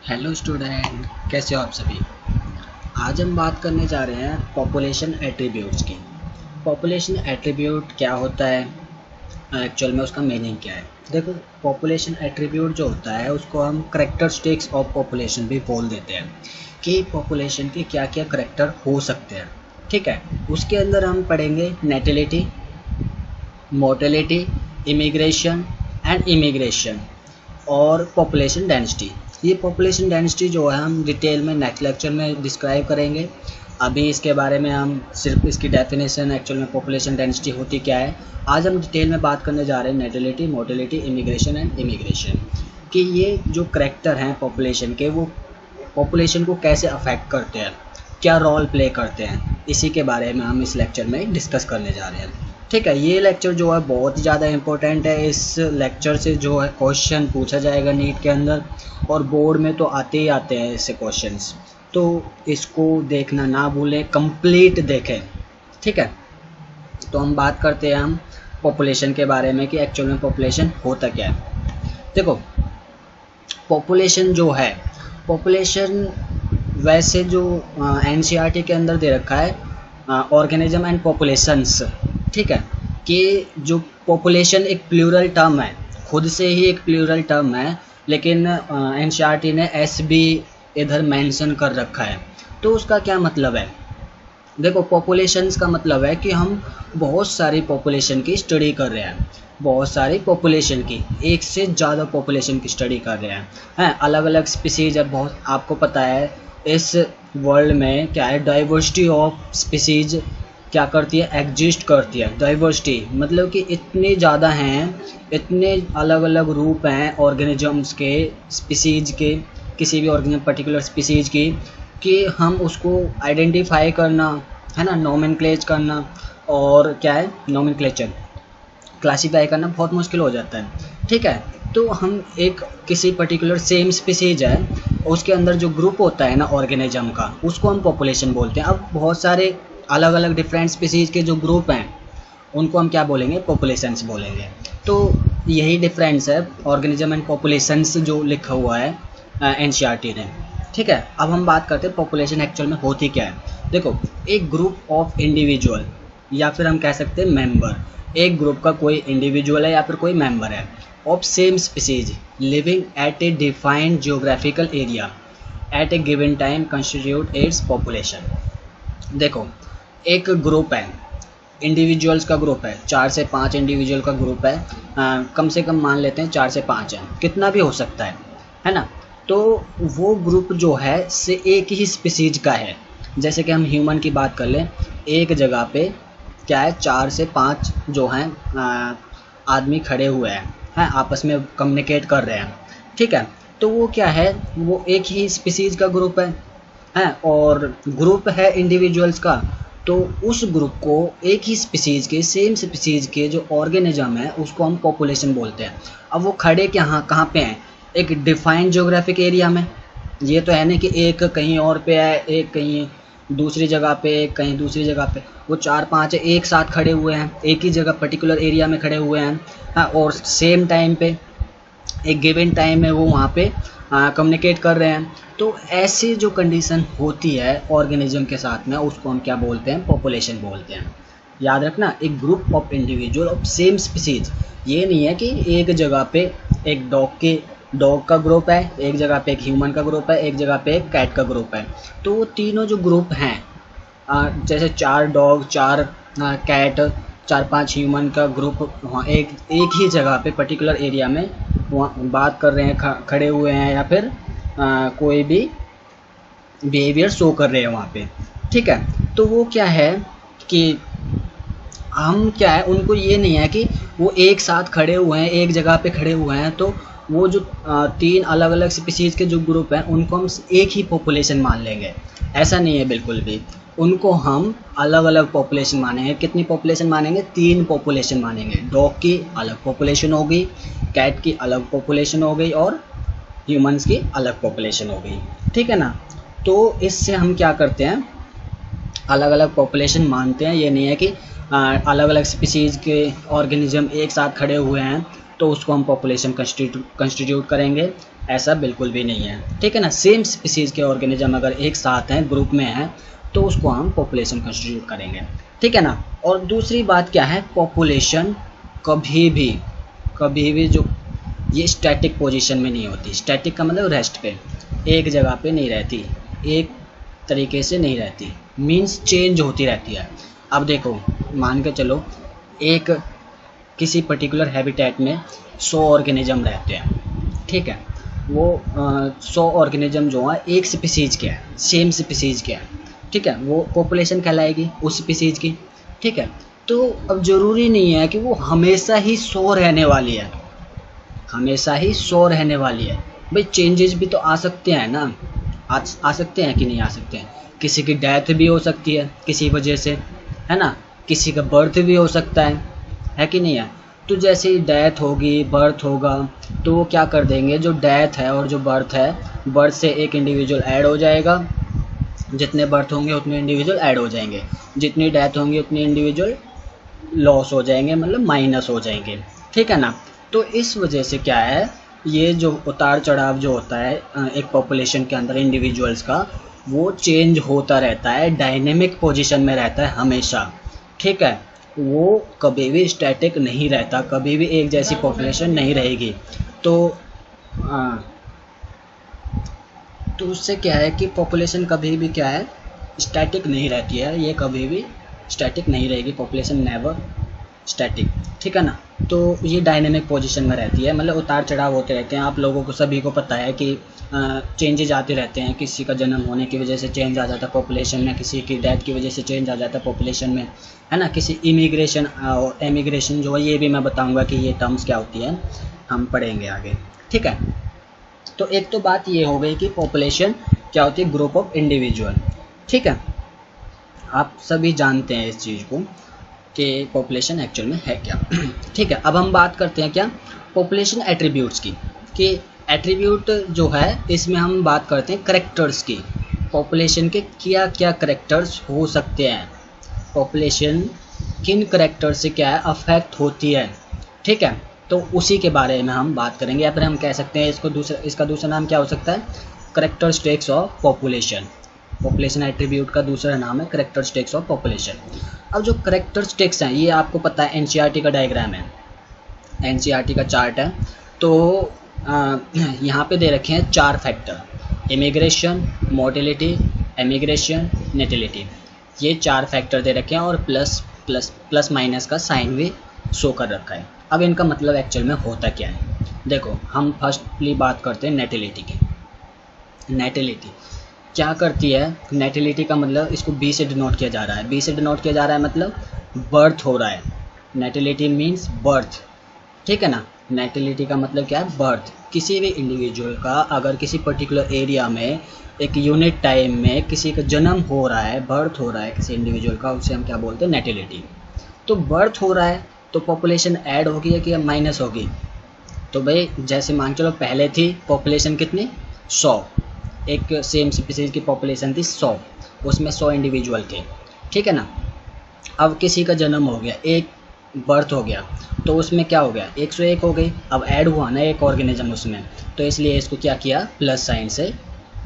Hello student, कैसे हो आप सभी। आज हम बात करने जा रहे हैं पॉपुलेशन एट्रीब्यूट्स की। पॉपुलेशन एट्रीब्यूट क्या होता है, एक्चुअल में उसका मीनिंग क्या है। देखो, पॉपुलेशन एट्रीब्यूट जो होता है उसको हम करैक्टरिस्टिक्स ऑफ पॉपुलेशन भी बोल देते हैं कि पॉपुलेशन के क्या क्या करैक्टर हो सकते हैं। ठीक है, उसके अंदर हम पढ़ेंगे नेटिलिटी, मोर्टेलिटी, इमिग्रेशन एंड इमिग्रेशन और पॉपुलेशन डेंसिटी। ये पॉपुलेशन डेंसिटी जो है हम डिटेल में नेक्स्ट लेक्चर में डिस्क्राइब करेंगे। अभी इसके बारे में हम सिर्फ इसकी डेफिनेशन, एक्चुअल में पॉपुलेशन डेंसिटी होती क्या है, आज हम डिटेल में बात करने जा रहे हैं। नेटिलिटी, मोर्टेलिटी, इमिग्रेशन एंड इमिग्रेशन कि ये जो करैक्टर हैं पॉपुलेशन के, वो पॉपुलेशन को कैसे अफेक्ट करते हैं, क्या रोल प्ले करते हैं, इसी के बारे में हम इस लेक्चर में डिस्कस करने जा रहे हैं। ठीक है, ये लेक्चर जो है बहुत ज़्यादा इम्पोर्टेंट है। इस लेक्चर से जो है क्वेश्चन पूछा जाएगा नीट के अंदर, और बोर्ड में तो आते ही आते हैं इससे क्वेश्चंस, तो इसको देखना ना भूलें, कंप्लीट देखें। ठीक है, तो हम बात करते हैं हम पॉपुलेशन के बारे में कि एक्चुअल में पॉपुलेशन होता क्या है। देखो, पॉपुलेशन जो है, पॉपुलेशन वैसे जो एनसीईआरटी के अंदर दे रखा है ऑर्गेनिज्म एंड पॉपुलेशंस। ठीक है, कि जो पॉपुलेशन एक प्लूरल टर्म है, खुद से ही एक प्लूरल टर्म है, लेकिन एनसीईआरटी ने एस भी इधर मेंशन कर रखा है। तो उसका क्या मतलब है। देखो, पॉपुलेशंस का मतलब है कि हम बहुत सारी पॉपुलेशन की स्टडी कर रहे हैं, बहुत सारी पॉपुलेशन की, एक से ज़्यादा पॉपुलेशन की स्टडी कर रहे हैं अलग अलग स्पीसीज। और बहुत आपको पता है इस वर्ल्ड में क्या है, डाइवर्सिटी ऑफ स्पीसीज क्या करती है, एग्जिस्ट करती है। डाइवर्सिटी मतलब कि इतने ज़्यादा हैं, इतने अलग अलग रूप हैं ऑर्गेनिजम्स के, स्पीसीज के, किसी भी ऑर्गेनिज्म पर्टिकुलर स्पीसीज की, कि हम उसको आइडेंटिफाई करना है ना, नोमेनक्लेचर करना, और क्या है नोमेनक्लेचर, क्लासीफाई करना बहुत मुश्किल हो जाता है। ठीक है, तो हम एक किसी पर्टिकुलर सेम स्पीसीज है, उसके अंदर जो ग्रुप होता है ना ऑर्गेनिज्म का, उसको हम पॉपुलेशन बोलते हैं। अब बहुत सारे अलग अलग डिफरेंट स्पीसीज के जो ग्रुप हैं उनको हम क्या बोलेंगे, पॉपुलेशंस बोलेंगे। तो यही डिफरेंस है ऑर्गेनिज्म एंड पॉपुलेशंस जो लिखा हुआ है एनसीईआरटी ने। ठीक है, अब हम बात करते हैं पॉपुलेशन एक्चुअल में होती क्या है। देखो, एक ग्रुप ऑफ इंडिविजुअल, या फिर हम कह सकते हैं मेंबर, एक ग्रुप का कोई इंडिविजुअल है या फिर कोई मेंबर है, of same species living at A defined geographical area at A given time constitute its population. देखो, एक ग्रुप है, इंडिविजुअल्स का ग्रुप है, 4 से 5 इंडिविजुअल का ग्रुप है, कम से कम मान लेते हैं 4 से 5 है, कितना भी हो सकता है ना। तो वो ग्रुप जो है से एक ही स्पीसीज का है। जैसे कि हम ह्यूमन की बात कर लें, एक जगह पे क्या है, 4 से 5 जो हैं आदमी खड़े हुए हैं आपस में कम्युनिकेट कर रहे हैं। ठीक है, तो वो क्या है, वो एक ही स्पीसीज का ग्रुप है और ग्रुप है इंडिविजुअल्स का। तो उस ग्रुप को, एक ही स्पीसीज के, सेम स्पीसीज के जो ऑर्गेनिज्म है, उसको हम पॉपुलेशन बोलते हैं। अब वो खड़े कहाँ पे हैं, एक डिफाइंड ज्योग्राफिक एरिया में। ये तो है नहीं कि एक कहीं और पे है, एक कहीं दूसरी जगह पे, एक कहीं दूसरी जगह पे, वो 4-5 एक साथ खड़े हुए हैं, एक ही जगह पर्टिकुलर एरिया में खड़े हुए हैं और सेम टाइम पे, एक गिवन टाइम में वो वहाँ पे कम्युनिकेट कर रहे हैं। तो ऐसी जो कंडीशन होती है ऑर्गेनिज्म के साथ में, उसको हम क्या बोलते हैं, पॉपुलेशन बोलते हैं। याद रखना, एक group of individual of same species. ये नहीं है कि एक जगह पे एक डॉग का ग्रुप है, एक जगह पे एक ह्यूमन का ग्रुप है, एक जगह पे एक कैट का ग्रुप है। तो वो तीनों जो ग्रुप हैं, जैसे 4 डॉग, 4 कैट, 4-5 ह्यूमन का ग्रुप वहाँ एक ही जगह पे पर्टिकुलर एरिया में वहाँ बात कर रहे हैं, खड़े हुए हैं, या फिर कोई भी बिहेवियर शो कर रहे हैं वहाँ पे। ठीक है, तो वो क्या है कि हम क्या है, उनको ये नहीं है कि वो एक साथ खड़े हुए हैं, एक जगह पे खड़े हुए हैं, तो वो जो 3 अलग अलग स्पीसीज के जो ग्रुप हैं उनको हम एक ही पॉपुलेशन मान लेंगे। ऐसा नहीं है बिल्कुल भी, उनको हम अलग अलग पॉपुलेशन मानेंगे। कितनी पॉपुलेशन मानेंगे, 3 पॉपुलेशन मानेंगे। डॉग की अलग पॉपुलेशन हो गई, कैट की अलग पॉपुलेशन हो गई, और ह्यूमंस की अलग पॉपुलेशन हो गई। ठीक है ना। तो इससे हम क्या करते हैं, अलग अलग पॉपुलेशन मानते हैं। ये नहीं है कि अलग अलग स्पीसीज़ के ऑर्गेनिज्म एक साथ खड़े हुए हैं तो उसको हम पॉपुलेशन कंस्टिट्यूट करेंगे, ऐसा बिल्कुल भी नहीं है। ठीक है ना, सेम स्पीसीज़ के ऑर्गेनिज्म अगर एक साथ हैं, ग्रुप में हैं, तो उसको हम पॉपुलेशन कंस्टिट्यूट करेंगे। ठीक है ना। और दूसरी बात क्या है, पॉपुलेशन कभी भी जो ये स्टैटिक पोजीशन में नहीं होती। स्टैटिक का मतलब रेस्ट पे, एक जगह पे नहीं रहती, एक तरीके से नहीं रहती, मींस चेंज होती रहती है। अब देखो, मान के चलो एक किसी पर्टिकुलर हैबिटेट में 100 ऑर्गेनिज्म रहते हैं। ठीक है, वो 100 ऑर्गेनिज्म जो है एक स्पीसीज के है, सेम स्पीसीज के है। ठीक है, वो पॉपुलेशन कहलाएगी उस स्पीसीज की। ठीक है, तो अब ज़रूरी नहीं है कि वो हमेशा ही 100 रहने वाली है, हमेशा ही 100 रहने वाली है। भाई चेंजेस भी तो आ सकते हैं ना, आ सकते हैं कि नहीं आ सकते हैं। किसी की डेथ भी हो सकती है किसी वजह से, है ना, किसी का बर्थ भी हो सकता है कि नहीं है। तो जैसे ही डेथ होगी, बर्थ होगा, तो वो क्या कर देंगे, जो डेथ है और जो बर्थ है, बर्थ से एक इंडिविजुअल ऐड हो जाएगा, जितने बर्थ होंगे उतने इंडिविजुअल ऐड हो जाएंगे, जितनी डेथ होंगी उतनी इंडिविजुअल लॉस हो जाएंगे, मतलब माइनस हो जाएंगे। ठीक है ना। तो इस वजह से क्या है, ये जो उतार चढ़ाव जो होता है एक पॉपुलेशन के अंदर इंडिविजुअल्स का, वो चेंज होता रहता है, डायनेमिक पोजीशन में रहता है हमेशा। ठीक है, वो कभी भी स्टैटिक नहीं रहता, कभी भी एक जैसी पॉपुलेशन नहीं रहेगी। तो उससे क्या है कि पॉपुलेशन कभी भी क्या है, स्टैटिक नहीं रहती है, ये कभी भी स्टैटिक नहीं रहेगी, पॉपुलेशन नेवर स्टैटिक। ठीक है ना। तो ये डायनेमिक पोजीशन में रहती है, मतलब उतार चढ़ाव होते रहते हैं। आप लोगों को सभी को पता है कि चेंजेज आते रहते हैं, किसी का जन्म होने की वजह से चेंज आ जाता है पॉपुलेशन में, किसी की डेथ की वजह से चेंज आ जाता है पॉपुलेशन में, है ना। किसी इमिग्रेशन और एमिग्रेशन जो है, ये भी मैं बताऊंगा कि ये टर्म्स क्या होती है, हम पढ़ेंगे आगे। ठीक है, तो एक तो बात ये हो गई कि पॉपुलेशन क्या होती है, ग्रुप ऑफ इंडिविजुअल। ठीक है, आप सभी जानते हैं इस चीज़ को कि पॉपुलेशन एक्चुअल में है क्या। ठीक है, अब हम बात करते हैं क्या, पॉपुलेशन एट्रीब्यूट्स की, कि एट्रीब्यूट जो है इसमें हम बात करते हैं करेक्टर्स की। पॉपुलेशन के क्या क्या करेक्टर्स हो सकते हैं, पॉपुलेशन किन करेक्टर से क्या है अफेक्ट होती है। ठीक है, तो उसी के बारे में हम बात करेंगे, या फिर हम कह सकते हैं इसका दूसरा नाम क्या हो सकता है, characteristics of population. Population attribute का दूसरा नाम है करेक्टरिस्टिक्स ऑफ पॉपुलेशन। अब जो करेक्टरिस्टिक्स हैं, ये आपको पता है एनसीईआरटी का डायग्राम है, एनसीईआरटी का चार्ट है। तो यहाँ पे दे रखे हैं 4 फैक्टर, इमिग्रेशन, मोर्टेलिटी, एमिग्रेशन, नेटिलिटी। ये 4 फैक्टर दे रखे हैं और प्लस माइनस का साइन भी शो कर रखा है। अब इनका मतलब एक्चुअल में होता क्या है, देखो हम फर्स्टली बात करते हैं नेटिलिटी की। नेटिलिटी क्या करती है, नेटिलिटी का मतलब इसको बी से डिनोट किया जा रहा है, बी से डिनोट किया जा रहा है मतलब बर्थ हो रहा है। नेटिलिटी मीन्स बर्थ। ठीक है ना, नेटिलिटी का मतलब क्या है, बर्थ। किसी भी इंडिविजुअल का अगर किसी पर्टिकुलर एरिया में एक यूनिट टाइम में किसी का जन्म हो रहा है, बर्थ हो रहा है किसी इंडिविजुअल का, उसे हम क्या बोलते हैं, नेटिलिटी। तो बर्थ हो रहा है तो पॉपुलेशन ऐड होगी या कि माइनस होगी, तो भाई जैसे मान चलो पहले थी पॉपुलेशन कितनी, 100, एक सेम स्पीसीज की पॉपुलेशन थी 100, उसमें 100 इंडिविजुअल थे। ठीक है ना। अब किसी का जन्म हो गया, एक बर्थ हो गया, तो उसमें क्या हो गया, 101 हो गई। अब ऐड हुआ ना एक ऑर्गेनिज्म उसमें, तो इसलिए इसको क्या किया, प्लस साइन से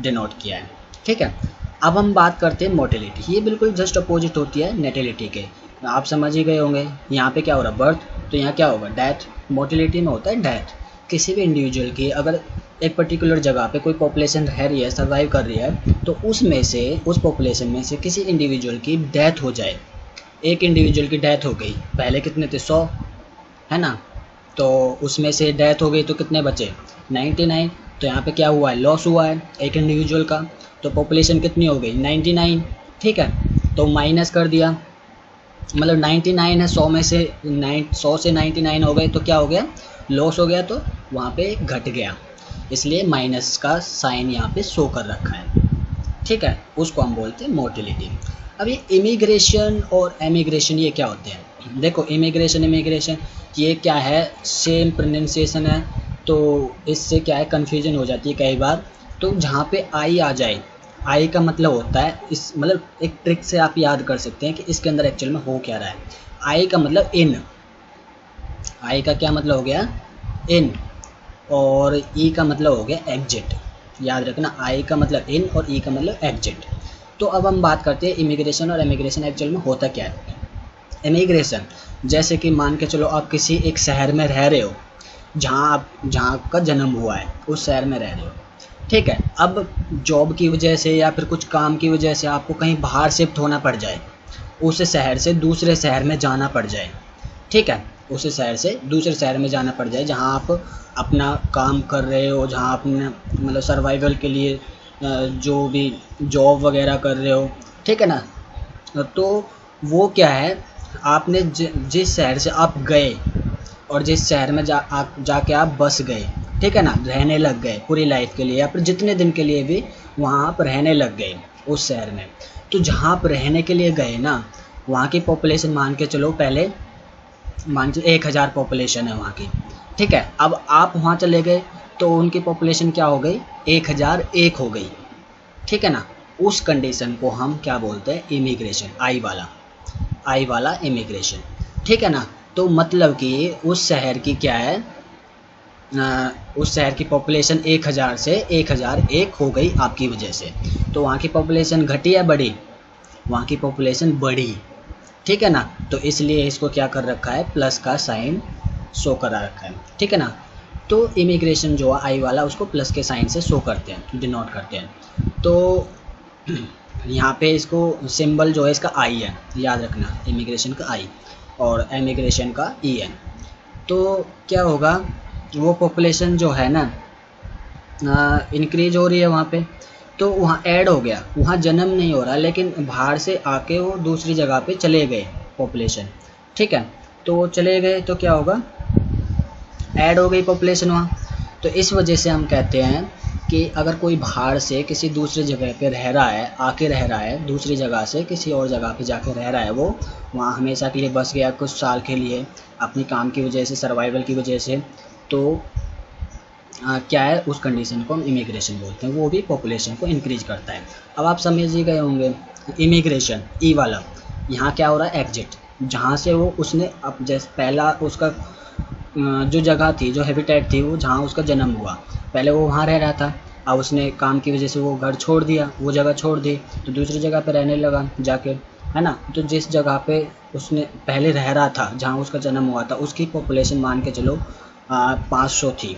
डिनोट किया है। ठीक है, अब हम बात करते हैं मोर्टेलिटी। ये बिल्कुल जस्ट अपोजिट होती है नेटिलिटी के, आप समझ ही गए होंगे। यहाँ पे क्या हो रहा है, बर्थ, तो यहाँ क्या होगा, डेथ। मोर्टेलिटी में होता है डेथ। किसी भी इंडिविजुअल की अगर एक पर्टिकुलर जगह पे कोई पॉपुलेशन रह रही है, सर्वाइव कर रही है, तो उसमें से, उस पॉपुलेशन में से किसी इंडिविजुअल की डेथ हो जाए, एक इंडिविजुअल की डेथ हो गई, पहले कितने थे, 100, है ना, तो उसमें से डेथ हो गई तो कितने बचे, 99। तो यहाँ पे क्या हुआ है, लॉस हुआ है एक इंडिविजुअल का, तो पॉपुलेशन कितनी हो गई, 99। ठीक है, तो माइनस कर दिया, मतलब 99 है, 100 में से 100 से 99 हो गए, तो क्या हो गया, लॉस हो गया, तो वहाँ पे घट गया, इसलिए माइनस का साइन यहाँ पे शो कर रखा है। ठीक है, उसको हम बोलते हैं मोर्टेलिटी। अब ये इमिग्रेशन और एमिग्रेशन ये क्या होते हैं, देखो इमिग्रेशन ये क्या है, सेम प्रोनाउंसिएशन है, तो इससे क्या है कन्फ्यूजन हो जाती है कई बार। तो जहाँ पे आई आ जाए, आई का मतलब होता है, इस मतलब एक ट्रिक से आप याद कर सकते हैं कि इसके अंदर एक्चुअल में हो क्या रहा है। आई का मतलब इन, आई का क्या मतलब हो गया, इन और ई का मतलब हो गया एग्जिट। याद रखना, आई का मतलब इन और ई का मतलब एग्जिट। तो अब हम बात करते हैं इमिग्रेशन और इमिग्रेशन एक्चुअल में होता क्या है। इमिग्रेशन जैसे कि मान के चलो आप किसी एक शहर में रह रहे हो, जहाँ आपका जन्म हुआ है उस शहर में रह रहे हो, ठीक है। अब जॉब की वजह से या फिर कुछ काम की वजह से आपको कहीं बाहर शिफ्ट होना पड़ जाए, उस शहर से दूसरे शहर में जाना पड़ जाए, ठीक है। उस शहर से दूसरे शहर में जाना पड़ जाए जहाँ आप अपना काम कर रहे हो, जहाँ अपने मतलब सर्वाइवल के लिए जो भी जॉब वगैरह कर रहे हो, ठीक है ना। तो वो क्या है, आपने जिस शहर से आप गए और जिस शहर में जाके आप बस गए, ठीक है ना, रहने लग गए पूरी लाइफ के लिए या फिर जितने दिन के लिए भी वहाँ आप रहने लग गए उस शहर में। तो जहाँ आप रहने के लिए गए ना, वहाँ की पॉपुलेशन मान के चलो, पहले मान के 1000 पॉपुलेशन है वहाँ की, ठीक है। अब आप वहाँ चले गए तो उनकी पॉपुलेशन क्या हो गई, 1001 हो गई, ठीक है ना। उस कंडीशन को हम क्या बोलते हैं, इमिग्रेशन, आई वाला इमिग्रेशन, ठीक है ना। तो मतलब कि उस शहर की क्या है, उस शहर की पॉपुलेशन 1000 से 1001 हो गई आपकी वजह से। तो वहाँ की पॉपुलेशन घटी या बढ़ी, वहाँ की पॉपुलेशन बढ़ी, ठीक है ना। तो इसलिए इसको क्या कर रखा है, प्लस का साइन शो करा रखा है, ठीक है ना। तो इमिग्रेशन जो है आई वाला, उसको प्लस के साइन से शो करते हैं, डिनोट करते हैं। तो यहाँ पे इसको सिंबल जो है इसका आई है, याद रखना, इमिग्रेशन का आई और एमिग्रेशन का ई एन। तो क्या होगा, वो पॉपुलेशन जो है ना इंक्रीज हो रही है वहाँ पे, तो वहाँ ऐड हो गया, वहाँ जन्म नहीं हो रहा, लेकिन बाहर से आके वो दूसरी जगह पे चले गए पॉपुलेशन, ठीक है। तो वो चले गए तो क्या होगा, ऐड हो गई पॉपुलेशन वहाँ। तो इस वजह से हम कहते हैं कि अगर कोई बाहर से किसी दूसरी जगह पे रह रहा है, आके रह रहा है दूसरी जगह से किसी और जगह पे जाके रह रहा है, वो वहाँ हमेशा के लिए बस गया कुछ साल के लिए अपनी काम की वजह से, सर्वाइवल की वजह से, तो क्या है, उस कंडीशन को हम इमिग्रेशन बोलते हैं, वो भी पॉपुलेशन को इंक्रीज करता है। अब आप समझ ही गए होंगे, इमिग्रेशन ई वाला, यहाँ क्या हो रहा है, एग्जिट, जहाँ से वो उसने अब जैसे पहला उसका जो जगह थी, जो हैबिटेट थी, वो जहाँ उसका जन्म हुआ, पहले वो वहाँ रह रहा था, अब उसने काम की वजह से वो घर छोड़ दिया, वो जगह छोड़ दी, तो दूसरी जगह पे रहने लगा जाके, है ना। तो जिस जगह पे उसने पहले रह रहा था, जहाँ उसका जन्म हुआ था, उसकी पॉपुलेशन मान के चलो 500 थी,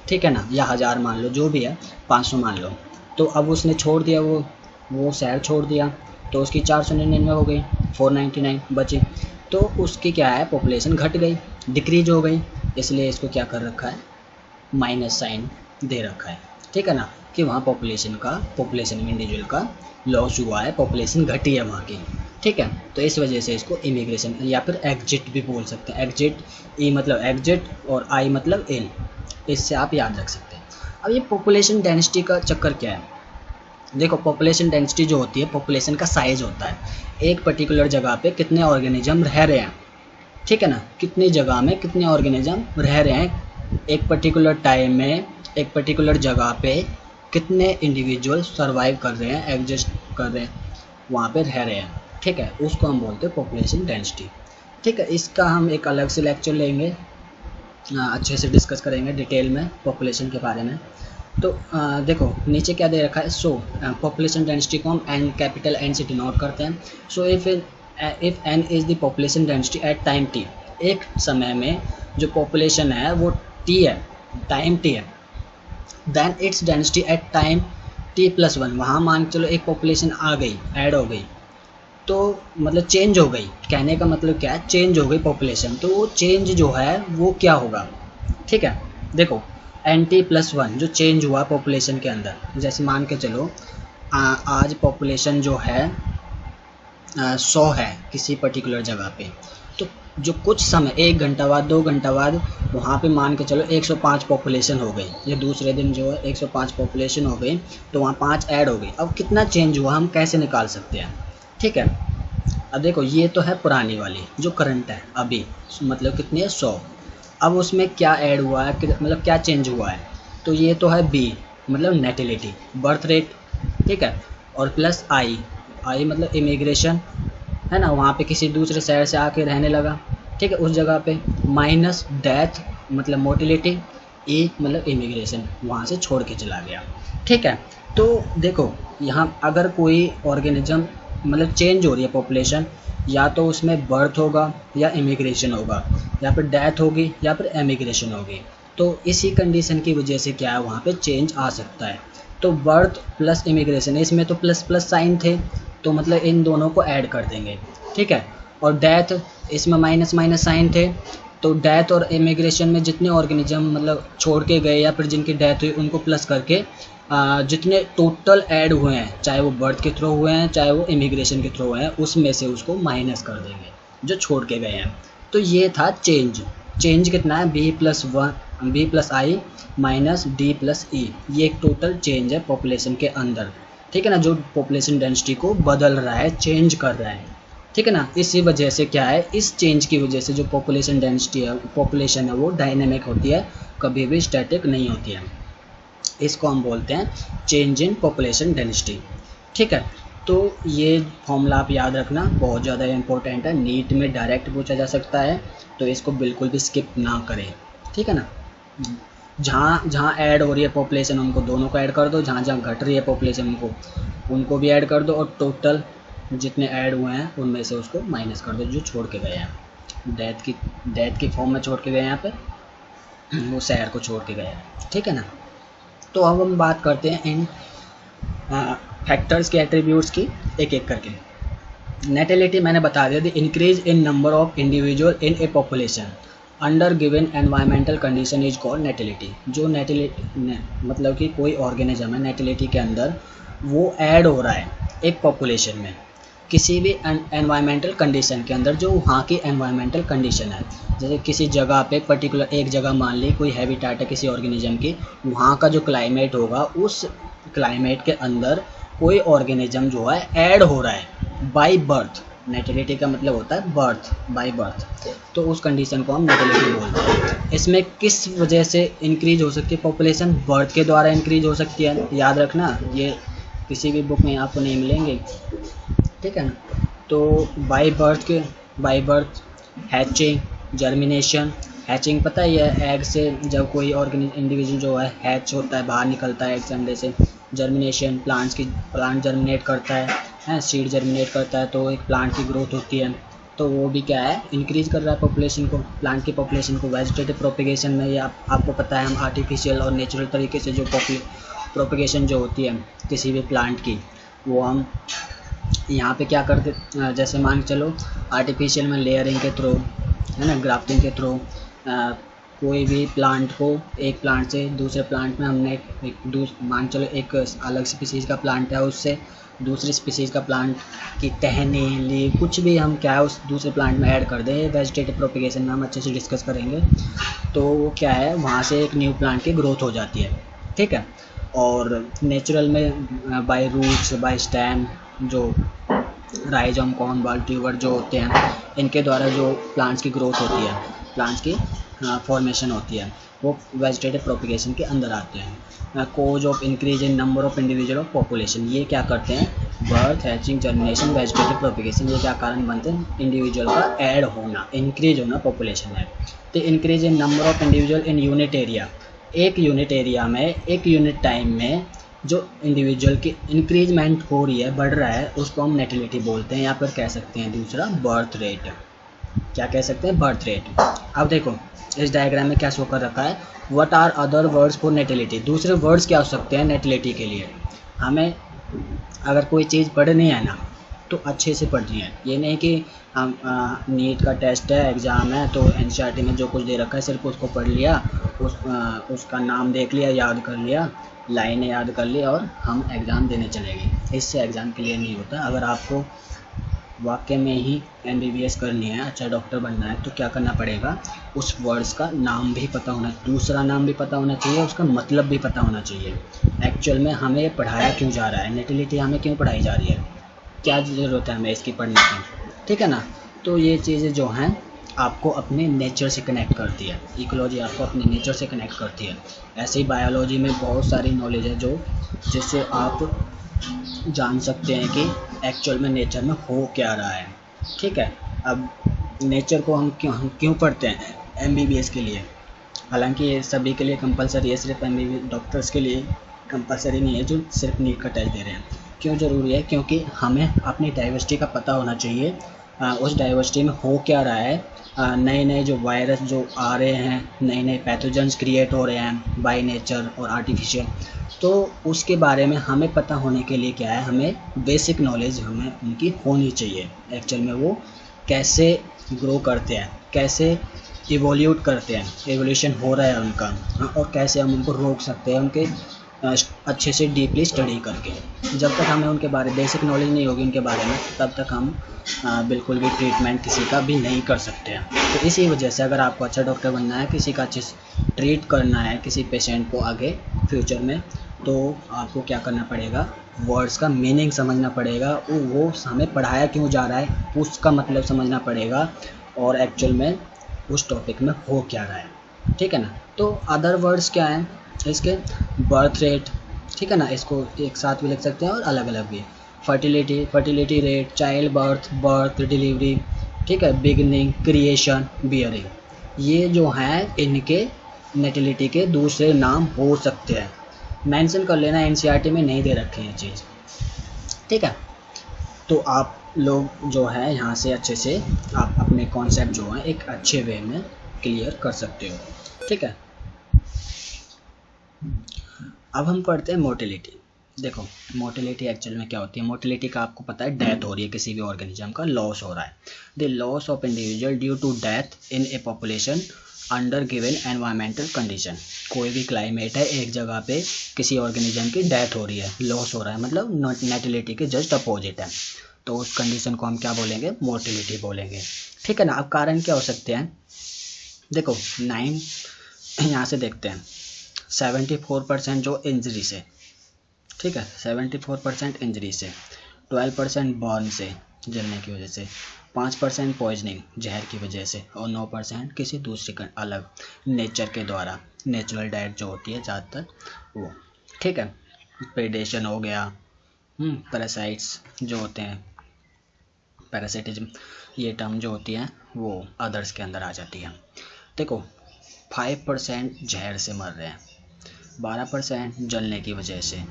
ठीक है ना, या 1000 मान लो, जो भी है 500 मान लो। तो अब उसने छोड़ दिया, वो शहर छोड़ दिया, तो उसकी 499 हो गई, 499 बची। तो उसकी क्या है, पॉपुलेशन घट गई, डिक्रीज हो गई, इसलिए इसको क्या कर रखा है, माइनस साइन दे रखा है, ठीक है ना, कि वहाँ पॉपुलेशन में इंडिविजुअल का लॉस हुआ है, पॉपुलेशन घटी है वहाँ की, ठीक है। तो इस वजह से इसको इमिग्रेशन या फिर एग्जिट भी बोल सकते हैं। एग्जिट, ई मतलब एग्जिट और आई मतलब इन, इससे आप याद रख सकते हैं। अब ये पॉपुलेशन डेंसिटी का चक्कर क्या है, देखो पॉपुलेशन डेंसिटी जो होती है, पॉपुलेशन का साइज होता है, एक पर्टिकुलर जगह पे कितने ऑर्गेनिज्म रह रहे हैं, ठीक है ना, कितनी जगह में कितने ऑर्गेनिज्म रह रहे हैं, एक पर्टिकुलर टाइम में एक पर्टिकुलर जगह पे कितने इंडिविजुअल सर्वाइव कर रहे हैं, एग्जिस्ट कर रहे हैं, वहाँ पे रह रहे हैं, ठीक है, उसको हम बोलते हैं पॉपुलेशन डेंसिटी, ठीक है। इसका हम एक अलग से लेक्चर लेंगे, अच्छे से डिस्कस करेंगे डिटेल में पॉपुलेशन के बारे में। तो देखो नीचे क्या दे रखा है, सो पॉपुलेशन डेंसिटी को हम एन, कैपिटल एन से डिनोट करते हैं। So if N is the population density at time T, एक समय में जो पॉपुलेशन है वो टी है, टाइम टी है, then its density at time T plus 1, वहाँ मान चलो एक पॉपुलेशन आ गई, ऐड हो गई, तो मतलब चेंज हो गई, कहने का मतलब क्या है, चेंज हो गई पॉपुलेशन, तो वो चेंज जो है वो क्या होगा, ठीक है। देखो एन टी प्लस 1 जो चेंज हुआ पॉपुलेशन के अंदर, जैसे मान के चलो आज पॉपुलेशन जो है 100 है किसी पर्टिकुलर जगह पे, तो जो कुछ समय 1 घंटा बाद 2 घंटा बाद वहाँ पे मान के चलो 105 पॉपुलेशन हो गई, या दूसरे दिन जो है 105 पॉपुलेशन हो गई, तो वहाँ 5 ऐड हो गई। अब कितना चेंज हुआ हम कैसे निकाल सकते हैं, ठीक है। अब देखो ये तो है पुरानी वाली जो करंट है अभी, मतलब कितनी है 100, अब उसमें क्या ऐड हुआ है, मतलब क्या चेंज हुआ है, तो ये तो है बी मतलब नेटिलिटी, बर्थ रेट, ठीक है, और प्लस आई मतलब इमिग्रेशन, है ना, वहाँ पे किसी दूसरे शहर से आके रहने लगा, ठीक है, उस जगह पे, माइनस डेथ मतलब मोटिलिटी, एक मतलब इमिग्रेशन वहाँ से छोड़ के चला गया। ठीक है, तो देखो यहाँ अगर कोई ऑर्गेनिज्म मतलब चेंज हो रही है पॉपुलेशन, या तो उसमें बर्थ होगा या इमिग्रेशन होगा, या फिर डेथ होगी या फिर एमिग्रेशन होगी। तो इसी कंडीशन की वजह से क्या है, वहाँ पे चेंज आ सकता है। तो बर्थ प्लस इमिग्रेशन, इसमें तो प्लस प्लस साइन थे, तो मतलब इन दोनों को ऐड कर देंगे। ठीक है, और डेथ, इसमें माइनस माइनस साइन थे, तो डेथ और इमिग्रेशन में जितने ऑर्गेनिज्म मतलब छोड़ के गए या फिर जिनकी डेथ हुई उनको प्लस करके जितने टोटल ऐड हुए हैं, चाहे वो बर्थ के थ्रू हुए हैं चाहे वो इमिग्रेशन के थ्रू हुए हैं, उसमें से उसको माइनस कर देंगे जो छोड़ के गए हैं। तो ये था चेंज। चेंज कितना है, बी प्लस आई माइनस डी प्लस ई, ये एक टोटल चेंज है पॉपुलेशन के अंदर। ठीक है ना, जो पॉपुलेशन डेंसिटी को बदल रहा है, चेंज कर रहा है। ठीक है ना, इसी वजह से क्या है, इस चेंज की वजह से जो पॉपुलेशन डेंसिटी है, पॉपुलेशन है, वो डायनेमिक होती है, कभी भी स्टैटिक नहीं होती है। इसको हम बोलते हैं चेंज इन पॉपुलेशन डेंसिटी। ठीक है, तो ये फॉर्मूला आप याद रखना, बहुत ज़्यादा इंपॉर्टेंट है, नीट में डायरेक्ट पूछा जा सकता है, तो इसको बिल्कुल भी स्किप ना करें। ठीक है ना, जहाँ जहाँ ऐड हो रही है पॉपुलेशन उनको दोनों को ऐड कर दो, जहाँ जहाँ घट रही है पॉपुलेशन उनको भी ऐड कर दो, और टोटल जितने ऐड हुए हैं उनमें से उसको माइनस कर दो जो छोड़ के गए हैं। डेथ की फॉर्म में छोड़ के गए यहाँ पे, वो शहर को छोड़ के गए हैं। ठीक है ना, तो अब हम बात करते हैं इन फैक्टर्स के एट्रीब्यूट्स की एक एक करके। नेटिलिटी मैंने बता दिया, the increase in number of individual in a population under given environmental condition is called natality. जो नेटिलिटी मतलब कि कोई ऑर्गेनिज्म है नेटिलिटी के अंदर, वो ऐड हो रहा है एक पॉपुलेशन में किसी भी एनवायरमेंटल कंडीशन के अंदर, जो वहाँ की एनवायरमेंटल कंडीशन है। जैसे किसी जगह पे पर्टिकुलर एक जगह मान ली कोई हैबिटेट है किसी ऑर्गेनिज्म की, वहाँ का जो क्लाइमेट होगा उस क्लाइमेट के अंदर कोई ऑर्गेनिज्म जो है ऐड हो रहा है बाय बर्थ। नेटिलिटी का मतलब होता है बर्थ, बाय बर्थ, तो उस कंडीशन को हम नेटिलिटी बोलते हैं। इसमें किस वजह से इंक्रीज हो सकती है पॉपुलेशन, बर्थ के द्वारा इंक्रीज हो सकती है, याद रखना, ये किसी भी बुक में आपको नहीं मिलेंगे। ठीक है ना, तो by birth hatching, germination. Hatching पता है, ये एग से जब कोई इंडिविजुअल जो है हैच होता है, बाहर निकलता है एक अंडे से। जर्मिनेशन, प्लांट जर्मिनेट करता है, सीड जर्मिनेट करता है, तो एक प्लांट की ग्रोथ होती है, तो वो भी क्या है, इंक्रीज कर रहा है पॉपुलेशन को, प्लांट की पॉपुलेशन को। वेजिटेटिव प्रोपेगेशन में ये आपको पता है, हम आर्टिफिशियल और नेचुरल तरीके से जो प्रोपेगेशन जो होती है किसी भी प्लांट की, वो हम यहाँ पे क्या करते, जैसे मान के चलो आर्टिफिशियल में लेयरिंग के थ्रू, है ना, ग्राफ्टिंग के थ्रू, कोई भी प्लांट को एक प्लांट से दूसरे प्लांट में हमने मान चलो एक अलग स्पीसीज़ का प्लांट है, उससे दूसरी स्पीसीज़ का प्लांट की टहनी ली कुछ भी हम क्या है उस दूसरे प्लांट में ऐड कर दें। वेजिटेटिव प्रोपेगेशन में हम अच्छे से डिस्कस करेंगे। तो वो क्या है, वहाँ से एक न्यू प्लांट की ग्रोथ हो जाती है। ठीक है, और नेचुरल में बाय रूट्स, बाय स्टेम, जो राइजोम, कॉर्न बॉल, ट्यूबर जो होते हैं, इनके द्वारा जो प्लांट्स की ग्रोथ होती है, प्लांट्स की फॉर्मेशन होती है, वो वेजिटेटिव प्रोपेगेशन के अंदर आते हैं। Cause of increase in number of individual of population, ये क्या करते हैं, birth, hatching, germination, vegetative propagation, ये क्या कारण बनते हैं, इंडिविजुअल का ऐड होना, इंक्रीज होना पॉपुलेशन में। तो increase in number of individual in unit area, एक यूनिट एरिया में एक यूनिट टाइम में जो इंडिविजुअल की इंक्रीजमेंट हो रही है, बढ़ रहा है, उसको हम नेटिलिटी बोलते हैं, या फिर कह सकते हैं दूसरा बर्थ रेट। क्या कह सकते हैं, बर्थ रेट। अब देखो इस डायग्राम में क्या शो कर रखा है, what are other words for natality, दूसरे वर्ड्स क्या हो सकते हैं नेटिलिटी के लिए। हमें अगर कोई चीज़ पढ़नी है ना तो अच्छे से पढ़नी है, ये नहीं कि हम नीट का टेस्ट है, एग्ज़ाम है, तो एनसीईआरटी में जो कुछ दे रखा है सिर्फ उसको पढ़ लिया, उसका नाम देख लिया, याद कर लिया, लाइनें याद कर ली और हम एग्ज़ाम देने चले गए। इससे एग्ज़ाम क्लियर नहीं होता। अगर आपको वाकई में ही एमबीबीएस करनी है, अच्छा डॉक्टर बनना है, तो क्या करना पड़ेगा, उस वर्ड्स का नाम भी पता होना, दूसरा नाम भी पता होना चाहिए, उसका मतलब भी पता होना चाहिए। एक्चुअल में हमें पढ़ाया क्यों जा रहा है, नेटिलिटी हमें क्यों पढ़ाई जा रही है, क्या ज़रूरत है हमें इसकी पढ़ने की। ठीक है ना, तो ये चीज़ें जो हैं आपको अपने नेचर से कनेक्ट करती है, इकोलॉजी आपको अपने नेचर से कनेक्ट करती है। ऐसे ही बायोलॉजी में बहुत सारी नॉलेज है जो जिससे आप जान सकते हैं कि एक्चुअल में नेचर में हो क्या रहा है। ठीक है, अब नेचर को हम क्यों पढ़ते हैं एमबीबीएस के लिए, हालांकि ये सभी के लिए कंपलसरी है, सिर्फ MBBS डॉक्टर्स के लिए कंपलसरी नहीं है जो सिर्फ नीट का टेस्ट दे रहे हैं। क्यों ज़रूरी है? क्योंकि हमें अपनी डाइवर्सिटी का पता होना चाहिए, उस डाइवर्सिटी में हो क्या रहा है, नए नए जो वायरस जो आ रहे हैं, नए नए पैथोजेंस क्रिएट हो रहे हैं बाय नेचर और आर्टिफिशियल, तो उसके बारे में हमें पता होने के लिए क्या है, हमें बेसिक नॉलेज हमें उनकी होनी चाहिए। एक्चुअल में वो कैसे ग्रो करते हैं, कैसे इवोल्यूट करते हैं, एवोल्यूशन हो रहा है उनका, और कैसे हम उनको रोक सकते हैं उनके अच्छे से डीपली स्टडी करके। जब तक हमें उनके बारे बेसिक नॉलेज नहीं होगी उनके बारे में, तब तक हम बिल्कुल भी ट्रीटमेंट किसी का भी नहीं कर सकते हैं। तो इसी वजह से अगर आपको अच्छा डॉक्टर बनना है, किसी का अच्छे से ट्रीट करना है किसी पेशेंट को आगे फ्यूचर में, तो आपको क्या करना पड़ेगा, वर्ड्स का मीनिंग समझना पड़ेगा, वो हमें पढ़ाया क्यों जा रहा है उसका मतलब समझना पड़ेगा, और एक्चुअल में उस टॉपिक में हो क्या रहा है, ठीक है ना। तो अदर वर्ड्स क्या हैं इसके, बर्थ रेट, ठीक है ना, इसको एक साथ भी लिख सकते हैं और अलग अलग भी, fertility rate, child birth delivery, ठीक है, बिगनिंग, क्रिएशन, बियरिंग, ये जो हैं इनके नेटिलिटी के दूसरे नाम हो सकते हैं। मेंशन कर लेना, NCERT में नहीं दे रखे हैं चीज़, ठीक है। तो आप लोग जो है यहाँ से अच्छे से आप अपने कॉन्सेप्ट जो है एक अच्छे वे में क्लियर कर सकते हो, ठीक है। अब हम पढ़ते हैं मोटिलिटी। देखो मोटिलिटी एक्चुअल में क्या होती है, मोटिलिटी का आपको पता है डेथ हो रही है, किसी भी ऑर्गेनिज्म का लॉस हो रहा है, the loss of individual due to death in a population under given environmental condition. कोई भी क्लाइमेट है, एक जगह पे किसी ऑर्गेनिज्म की डेथ हो रही है, लॉस हो रहा है, मतलब नेटिलिटी के जस्ट अपोजिट है, तो उस कंडीशन को हम क्या बोलेंगे, मोटिलिटी बोलेंगे, ठीक है ना। अब कारण क्या हो सकते हैं, देखो 9 यहाँ से देखते हैं, 74% जो इंजरी से, ठीक है, 74% इंजरी से, 12% बर्न से, जलने की वजह से, 5% पॉइजनिंग जहर की वजह से, और 9% किसी दूसरे अलग नेचर के द्वारा, नेचुरल डाइट जो होती है ज़्यादातर वो, ठीक है। प्रेडेशन हो गया, पैरासाइट्स जो होते हैं, पैरासिटिज्म, ये टर्म जो होती है वो अदर्स के अंदर आ जाती है। देखो 5% जहर से मर रहे हैं, 12% जलने की वजह से,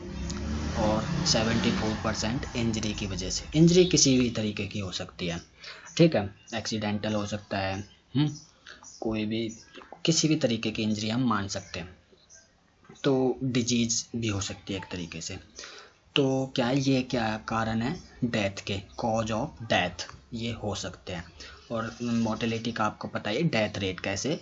और 74% इंजरी की वजह से। इंजरी किसी भी तरीके की हो सकती है, ठीक है, एक्सीडेंटल हो सकता है, कोई भी किसी भी तरीके की इंजरी हम मान सकते हैं, तो डिजीज़ भी हो सकती है एक तरीके से। तो क्या है, ये क्या कारण है, डेथ के, कॉज ऑफ डेथ ये हो सकते हैं। और मोर्टेलिटी का आपको पता है डेथ रेट कैसे,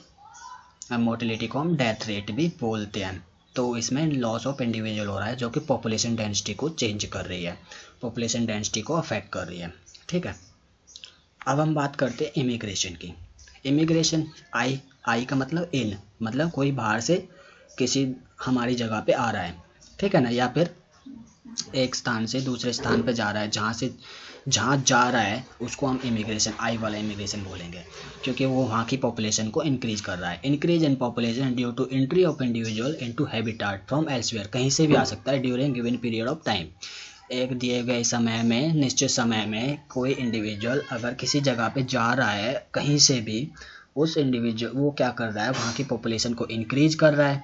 मोर्टेलिटी को हम डेथ रेट भी बोलते हैं। तो इसमें लॉस ऑफ इंडिविजुअल हो रहा है जो कि पॉपुलेशन डेंसिटी को चेंज कर रही है, पॉपुलेशन डेंसिटी को अफेक्ट कर रही है, ठीक है। अब हम बात करते हैं इमिग्रेशन की। इमिग्रेशन, आई का मतलब इन, मतलब कोई बाहर से किसी हमारी जगह पे आ रहा है, ठीक है ना, या फिर एक स्थान से दूसरे स्थान पे जा रहा है, जहाँ जा रहा है उसको हम इमिग्रेशन, आई वाला इमिग्रेशन बोलेंगे, क्योंकि वो वहाँ की पॉपुलेशन को इंक्रीज कर रहा है। Increase in population due to entry of individual into habitat from elsewhere, कहीं से भी आ सकता है, during given period of time, एक दिए गए समय में, निश्चित समय में कोई इंडिविजुअल अगर किसी जगह पे जा रहा है कहीं से भी, उस इंडिविजुअल वो क्या कर रहा है, वहाँ की पॉपुलेशन को इंक्रीज कर रहा है,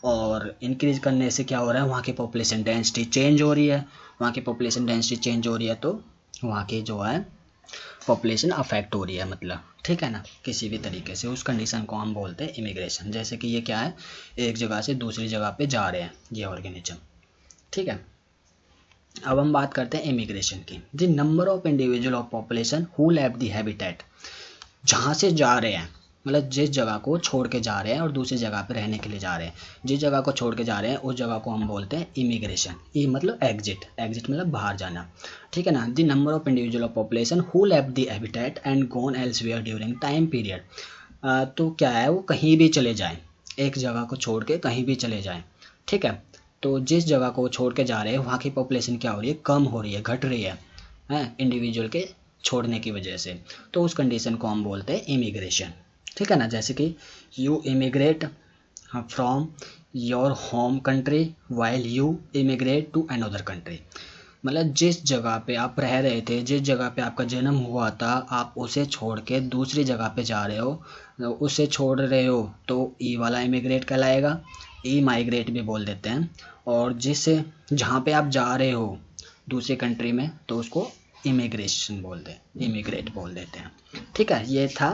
और इंक्रीज करने से क्या हो रहा है, वहाँ की पॉपुलेशन डेंसिटी चेंज हो रही है, वहाँ की पॉपुलेशन डेंसिटी चेंज हो रही है, तो वहाँ की जो है पॉपुलेशन अफेक्ट हो रही है, मतलब, ठीक है ना, किसी भी तरीके से, उस कंडीशन को हम बोलते हैं इमिग्रेशन। जैसे कि ये क्या है, एक जगह से दूसरी जगह पे जा रहे हैं ये ऑर्गेनिज्म, ठीक है। अब हम बात करते हैं इमिग्रेशन की। The number of individual of population who leave the habitat, जहाँ से जा रहे हैं, मतलब जिस जगह को छोड़ के जा रहे हैं और दूसरी जगह पे रहने के लिए जा रहे हैं, जिस जगह को छोड़ के जा रहे हैं उस जगह को हम बोलते हैं इमिग्रेशन। ई मतलब एग्जिट, एग्जिट मतलब बाहर जाना, ठीक है ना। The number of individual of population who leave the habitat and gone elsewhere during time period, तो क्या है, वो कहीं भी चले जाएं, एक जगह को छोड़ के कहीं भी चले जाएं, ठीक है। तो जिस जगह को छोड़ के जा रहे हैं वहाँ की पॉपुलेशन क्या हो रही है, कम हो रही है, घट रही है, इंडिविजुअल के छोड़ने की वजह से, तो उस कंडीशन को हम बोलते हैं इमिग्रेशन, ठीक है ना। जैसे कि you immigrate from your home country while you immigrate to another country, मतलब जिस जगह पे आप रह रहे थे, जिस जगह पे आपका जन्म हुआ था, आप उसे छोड़ के दूसरी जगह पे जा रहे हो, उसे छोड़ रहे हो, तो ई वाला इमिग्रेट कहलाएगा, ई माइग्रेट भी बोल देते हैं। और जिस जहाँ पे आप जा रहे हो दूसरी कंट्री में, तो उसको इमिग्रेशन बोलते हैं, इमिग्रेट बोल देते हैं। ठीक है, ये था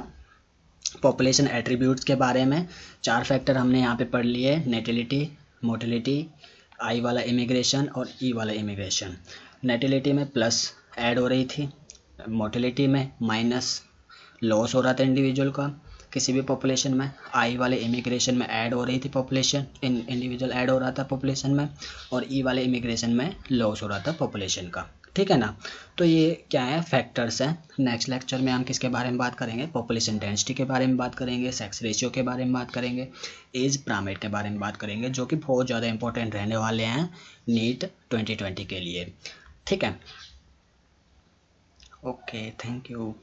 पॉपुलेशन एट्रीब्यूट्स के बारे में। 4 फैक्टर हमने यहाँ पे पढ़ लिए, नेटिलिटी, मोटिलिटी, आई वाला इमिग्रेशन और ई वाला इमिग्रेशन। नेटिलिटी में प्लस ऐड हो रही थी, मोटिलिटी में माइनस लॉस हो रहा था इंडिविजुअल का किसी भी पॉपुलेशन में, आई वाले इमिग्रेशन में ऐड हो रही थी पॉपुलेशन, इंडिविजुअल ऐड हो रहा था पॉपुलेशन में, और ई वाले इमिग्रेशन में लॉस हो रहा था पॉपुलेशन का। ठीक है ना। तो ये क्या है, फैक्टर्स हैं। नेक्स्ट लेक्चर में हम किसके बारे में बात करेंगे, पॉपुलेशन डेंसिटी के बारे में बात करेंगे, सेक्स रेशियो के बारे में बात करेंगे, एज पिरामिड के बारे में बात करेंगे, जो कि बहुत ज़्यादा इंपॉर्टेंट रहने वाले हैं नीट 2020 के लिए। ठीक है, ओके, थैंक यू।